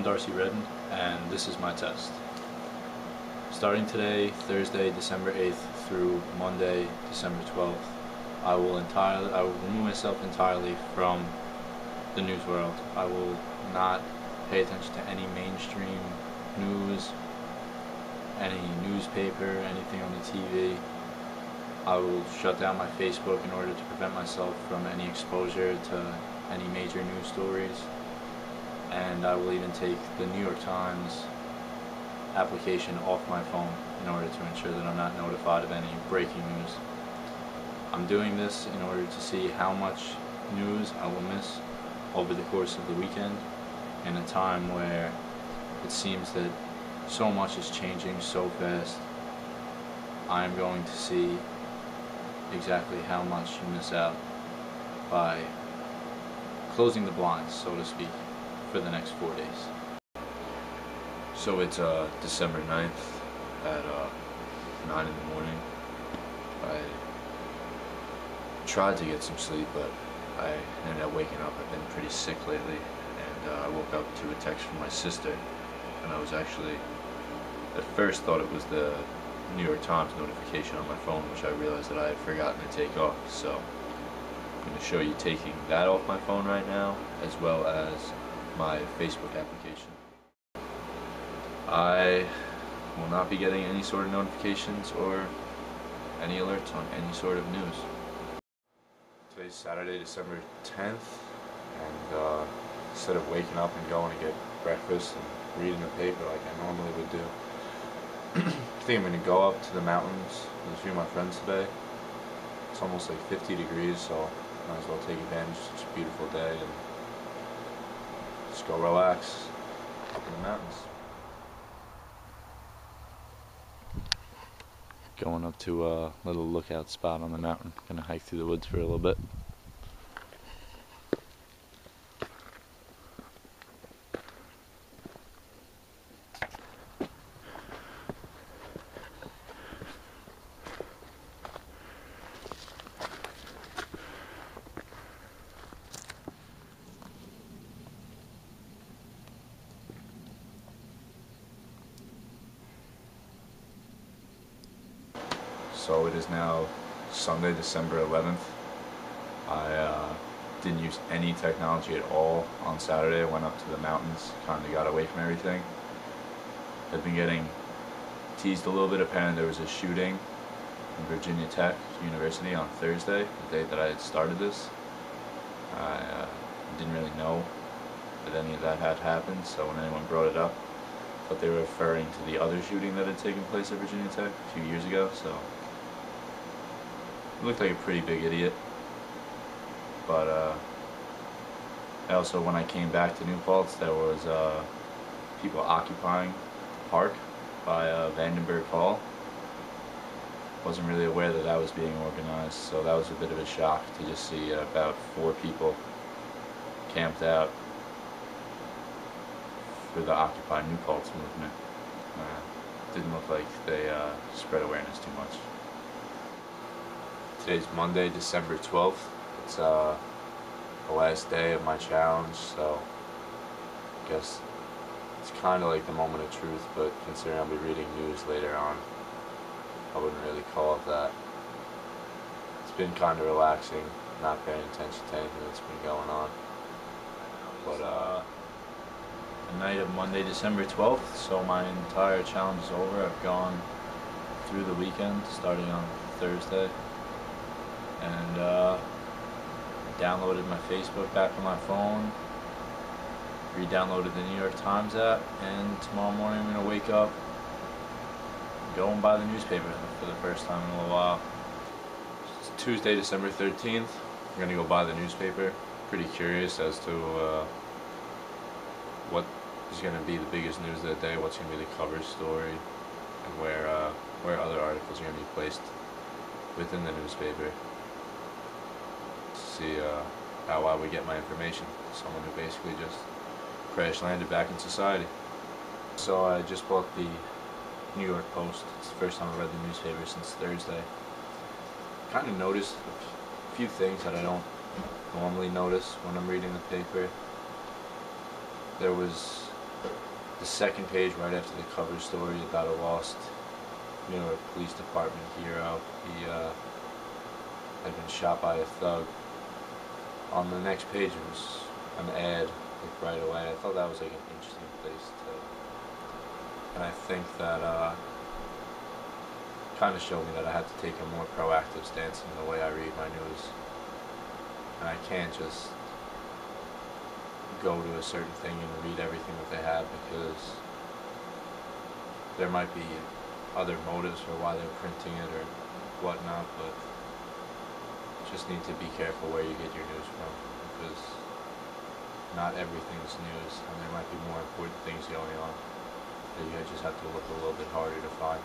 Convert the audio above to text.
I'm Darcy Redden, and this is my test. Starting today, Thursday, December 8th through Monday, December 12th, I will remove myself entirely from the news world. I will not pay attention to any mainstream news, any newspaper, anything on the TV. I will shut down my Facebook in order to prevent myself from any exposure to any major news stories. And I will even take the New York Times application off my phone in order to ensure that I'm not notified of any breaking news. I'm doing this in order to see how much news I will miss over the course of the weekend in a time where it seems that so much is changing so fast. I am going to see exactly how much you miss out by closing the blinds, so to speak, for the next 4 days. So it's December 9th at 9 in the morning. I tried to get some sleep, but I ended up waking up. I've been pretty sick lately, and I woke up to a text from my sister, and I was actually, at first thought it was the New York Times notification on my phone, which I realized that I had forgotten to take off. So I'm going to show you taking that off my phone right now, as well as my Facebook application. I will not be getting any sort of notifications or any alerts on any sort of news. Today's Saturday, December 10th, and instead of waking up and going to get breakfast and reading the paper like I normally would do, I think I'm going to go up to the mountains with a few of my friends today. It's almost like 50 degrees, so might as well take advantage of such a beautiful day and just go relax up in the mountains. Going up to a little lookout spot on the mountain. Gonna hike through the woods for a little bit. So it is now Sunday, December 11th. I didn't use any technology at all on Saturday. I went up to the mountains, kind of got away from everything. I've been getting teased a little bit. Apparently there was a shooting in Virginia Tech University on Thursday, the day that I had started this. I didn't really know that any of that had happened, so when anyone brought it up, I thought they were referring to the other shooting that had taken place at Virginia Tech a few years ago, so I looked like a pretty big idiot. But also, when I came back to New Paltz, there was people occupying the park by Vandenberg Hall. Wasn't really aware that that was being organized, so that was a bit of a shock to just see about 4 people camped out for the Occupy New Paltz movement. Didn't look like they spread awareness too much. Today's Monday, December 12th. It's the last day of my challenge, so I guess it's kind of like the moment of truth, but considering I'll be reading news later on, I wouldn't really call it that. It's been kind of relaxing, not paying attention to anything that's been going on. But The night of Monday, December 12th, so my entire challenge is over. I've gone through the weekend, starting on Thursday, and downloaded my Facebook back on my phone, re-downloaded the New York Times app, and tomorrow morning I'm going to wake up, go and buy the newspaper for the first time in a little while. It's Tuesday, December 13th. I'm going to go buy the newspaper. Pretty curious as to what is going to be the biggest news of the day, what's going to be the cover story, and where other articles are going to be placed within the newspaper. See how I would get my information. Someone who basically just crash landed back in society. So I just bought the New York Post. It's the first time I've read the newspaper since Thursday. Kind of noticed a few things that I don't normally notice when I'm reading the paper. There was the second page, right after the cover story about a lost New York Police Department hero. He had been shot by a thug. On the next page, it was an ad, like right away. I thought that was like an interesting place to, and I think that kind of showed me that I had to take a more proactive stance in the way I read my news. And I can't just go to a certain thing and read everything that they have, because there might be other motives for why they're printing it or whatnot, but just need to be careful where you get your news from, because not everything's news, and there might be more important things going on that you just have to look a little bit harder to find.